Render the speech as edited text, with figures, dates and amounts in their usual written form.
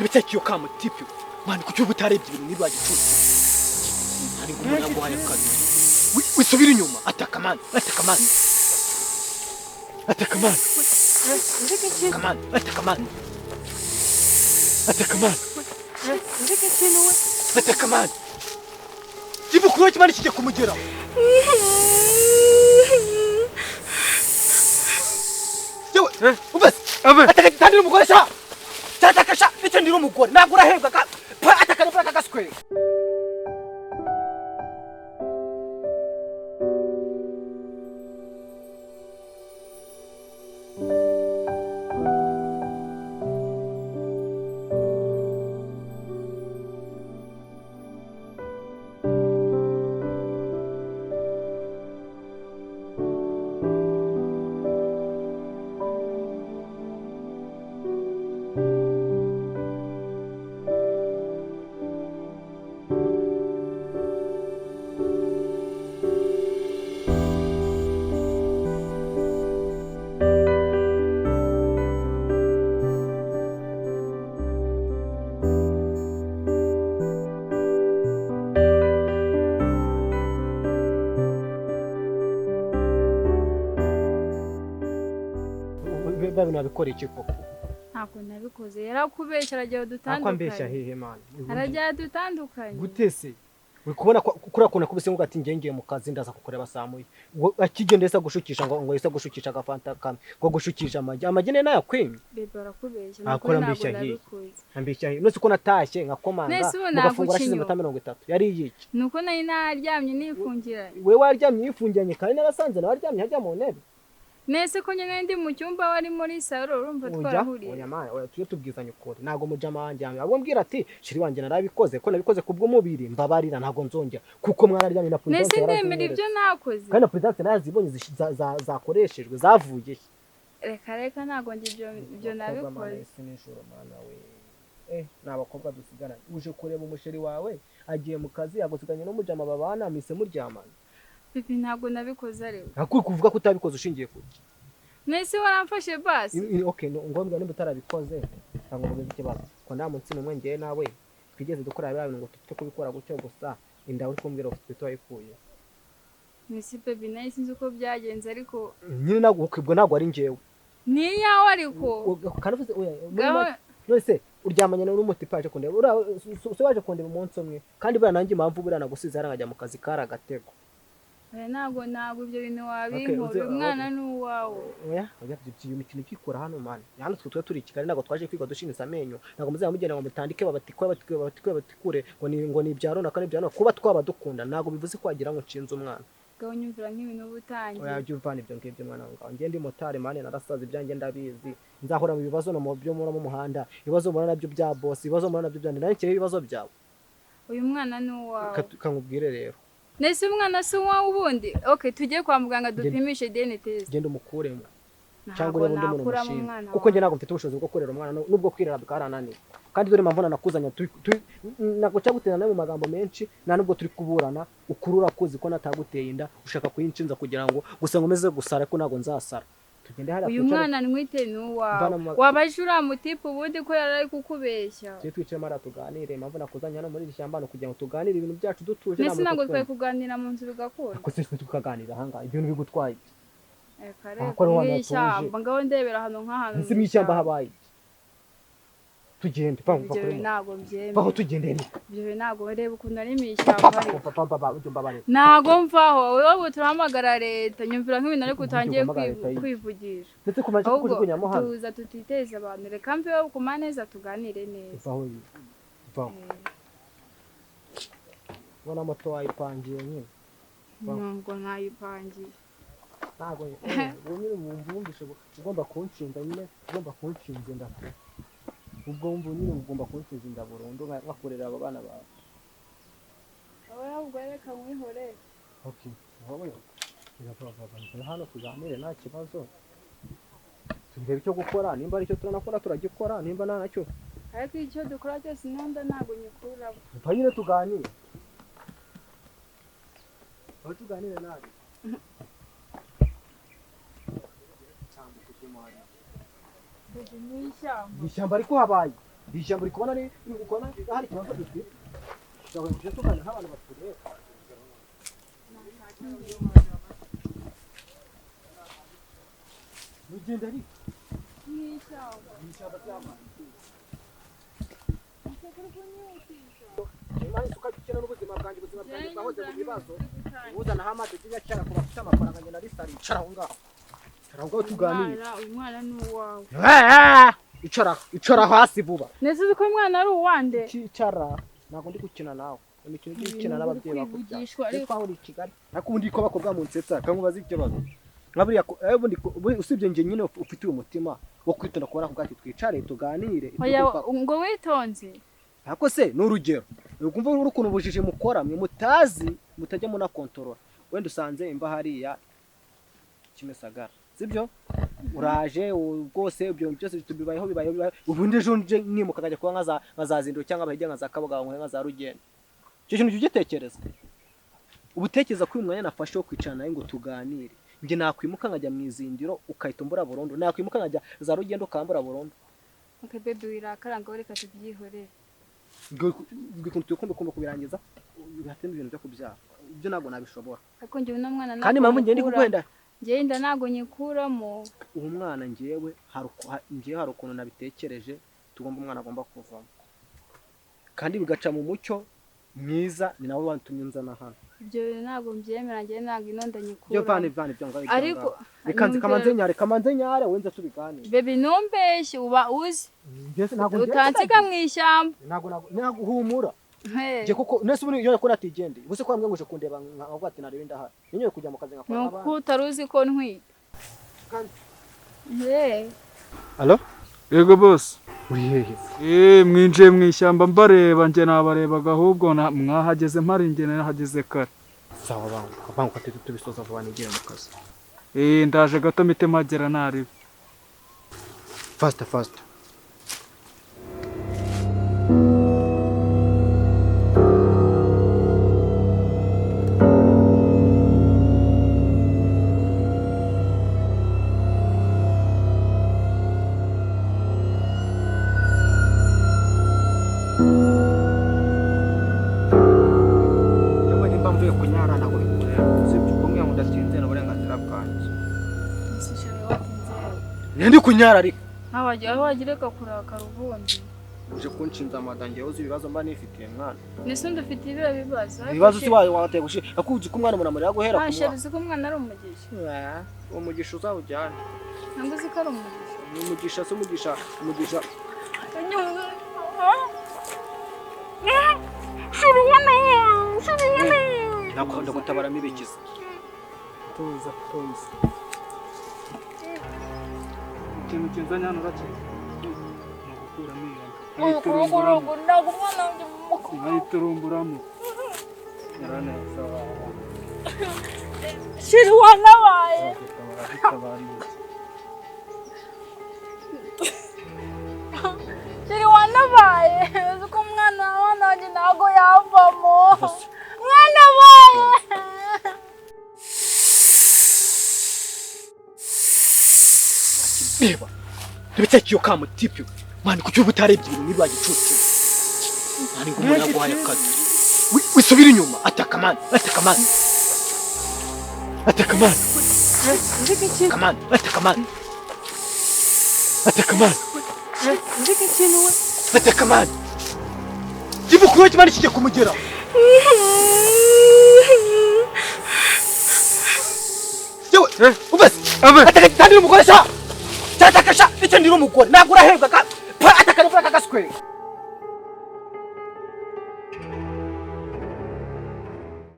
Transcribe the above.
Tubitekiyo kama tipi. Mani kucyo butarebye ibintu niba gicucu. Ari ngumuna guhaye kazi. Wisubira inyuma atakamana. Atakamana. Jibu kuroki mani kije kumugera. Yewe, ubas. Atakatandira umugore sha. Tatakasha, nicyo ndiro umugore. Nagura hebwa ka. Atakana bwa kagaswe. Nabikora iki koko ntako nabikoze yarakubeshya arajya dutandukanye akwambeshya hehe man arajya dutandukanye gutese uri kubona kuri akona kubise ngo ati ngiye mu kazi ndaza kukureba samuye akigende yesa gushukisha ngo yesa gushukisha agafanta kamwe ngo gushukisha amagene nayo kwimye bebe arakubeshya akora mbeshya hehe ambeshya hehe nose ko natashye nkakomanga mugafungura shize mata 30 yari yiki nuko nari naryamye nifungira we waryamye yifungiranye kandi narasanze naryamye hajya mu ntebe nese ko nyene ndi mu cyumba wari muri salo urumva twarahuriye oya mana oya tuye tubwizanye ukuri nago mujama wanje abo mbwira ati shiri wanje narabikoze ko nabikoze kubwo mubiri mbabarira nago nzongera kuko mwararyamye na president nese ndemera ibyo nakoze kandi president narazibonye zakoreshejwe zavuye reka nago ibyo nabikoze sinishuro mana we nabakobwa dusigaranye uje kureba umusheri wawe agiye mu kazi yagusiganye no mujama babana mise muryamana Pipi ntago nabikoze ariko. Akuri kuvuga ko utabikoze ushingiye kuki? Nese waramfashe basi. Okay, ngombwa nimba utarabikoze. Ntango mugize ikibazo. Ko nta munsi numwe ngiye nawe twigeze dukora ibintu ngo tufite kubikora gucyo gusa inda uri kumbwira ufite twayifuye. Nese Pipi nayo sinzi uko byagenze ariko nyine nago ukibwo nago ari njewe. Ni yawe ariko. Kanavuze oya. Nose uryamanye n'umuti paje kundeba. So waje kundeba umunsi umwe. Kandi bana nanjye impamvu burana gusiza yarangajya mu kazi kara gatego. Ntago ibyo bintu wabinkora umwana n'uwawe oya ibyo mikino kikora hano man hano twe turi Kigali nago twaje kwiga dushinisa amenyo nago muze mugenda ngo mutandike batikure ngo ni ibyaro nakane byano kuba twaba dukunda nago bivuze ko wagira ngo nshinze umwana gaho nyumvira nk'ibintu butangiye oya byo uvana ibyo ngibyo mwana wangu ngende motari mane narasaza ibyanjye ndabizi nzahora mu bibazo no mu byo muri mu muhanda ibibazo mbona nabyo bya boss ibibazo mbona nabyo byandi nankeye ibibazo byawe uyu mwana n'uwawe kankubwire rero nese umwana se uwawe ubundi okay tujye kwa muganga dupimishe DNA test genda umukuremo cyangwa ubundi muntu mushinga kuko nge nago mfite ubushobozi bwo kurera umwana nubwo kwirera bikarananiye kandi dore mpamvu nakuzanya nago cyagutena mu magambo menshi na nubwo turi kuburana ukurura kuzi ko nataguteye inda ushaka kuyinshinza kugira ngo gusa ngomeze gusara ko nago nzasara uyu mwana nwite n'uwawe wabajura mutipe ubundi ko yarari kukubeshya twice mara tuganire mpamvu nakuzanya no muri ishyamba no kugira ngo tuganire ibintu byacu dutuje nese nago twaye kuganira mu nzu bigakora ko se tukaganira hanga ibintu bigutwaye kare n'ishyamba ngaho ndebera hano nk'ahantu nse mu ishyamba habaye tugende pampa kuri nago mbyeme baho tugendere ibyo nago reba ukuntu ari mu ishyamba nago mvaho wowe turahamagara leta nyumvira nk'ibintu ariko utangiye kwivugisha ndetse kumaje kujugunya mo hano tuza tutiteza abantu reka mve kumaneza tuganire neza vaho bona moto wayipangiye nyine ngo nayipangiye nago nyine mumvumvishe ugomba kunshinga nyine ugomba kunshinga ndako ubwo mvu nyine ugomba kunshinga inda burundu ngakorera aba bana bawe oya ubwo reka mwihore okay wowe hano tuganire nta kibazo turebe icyo gukora nimba ari cyo turanakora turagikora nimba nta nacyo ariko icyo dukora cyose nonda ntago nyikura nyine tuganire aho tuganire nabi Nishyamba ariko habaye ijambo rikubona ari ukubona hari ikibazo gifite cyangwa ibyo tugana nk'abantu batureba mugenda ari n'ishyamba ry'amazi imana tukakira n'ubuzima bwanjye ubuzima bwanjye bwahoze mu bibazo uzana aho amazi y'inyacyara ku bafite amafaranga ngenda risari icara aho ngaho tuganire uyu mwana ni uwawe icara hasi vuba neza uzi ko uyu mwana ari uwande icara ntabwo ndi gukina nawe imikino yo gukina n'ababyeyi bakubyaye ariko aho uri i Kigali ariko ubundi ko bakobwa mu nsetsa kankubaza ikibazo nkaburiya usibye njye nyine ufite umutima wo kwitonda kubona ko bwati twicare tuganire ngo witonze ariko se n'urugero ukumva urukuntu ubujije mukora mwe mutazi mutajya muna control wenda usanze imba hariya Kimisagara sibyo uraje ubwose ibyo byose tubibayeho ubundi ejo nje nkimuka kajya kuba nkazazindiro cyangwa abahijya nkaza Kabuga nka za Rugendo cyo kintu ugitekereza ubutekereza ko uyu mwanya nafashe wo kwicara nawe ngo tuganire nge nakwimuka nkajya mu izindiro ukahita umbura burundu nakwimuka nkajya za Rugendo kambura burundu okay baby wirakaranga reka tubyihorere ngo tukumbe kubirangiza bihatemo ibintu byo kubyara ibyo ntabwo nabishobora ariko njye uno mwana kandi mpamvu ngiye ndi kukwenda ngenda ntabwo nyikuramo uwo mwana ngewe hari ukuntu nabitekereje tugomba umwana agomba kuvamo kandi bigaca mu mucyo mwiza ni nabo bantumye nzana hano ibyo ntabwo mbyemera ngewe ntabwo inonda nyikura byo vane byo ngaho ariko kamanze nyare wenze tubiganire baby numbeshye uba uzi utansiga mu ishyamba ntabwo humura je kuko nese ubu iyo yakora atigende buse ko ambwe kundeba nkavuga ati narebe ndahari nyenye kujya mu kazi ngakora nuko utaruzi ko ntwite Allo yego boss uri hehe mwinjiye mu ishyamba mbareba nge nabarebaga ahubwo mwahageze mpari nge nahageze kare sawa bangu kati tubisoza vuba nigire mu kazi ndaje gato mite magera nari fast Ndi kunyara ariko aho wagireka kurakara ubundi uje kunshinza amadange uzi ibibazo mba nifitiye mwana nese ndafite ibibazo ibibazo si wateye gushi akuzi ko umwana umuntu amara guhera ku mwana ko umwana ari umugisha umugisha uzawujyana ntabwo uzi ko ari umugisha umugisha nakunda gutabaramo ibikiza tuza ikintu kizanye hano urakira nkayiturumburamo shiri wanabaye shiri wanabaye uzi ko umwana wanjye ntabwo yavamo mwana wawe Eba, tubiteki yo kama tipi. Mani kuki ubutarebye ibintu niba gicucu. Mani ngo umuntu yaguhaye akazi. Wisubira inyuma, ataka mani. Ataka mani. Ataka mani. Ataka mani. Jibu kuwe kimani kijya kumugera. Yewe, ubase. Ataka tandira umugore sha. Tatakasha icyo ndiro umugore nagura hebwa ka atakana kuri aka gaswe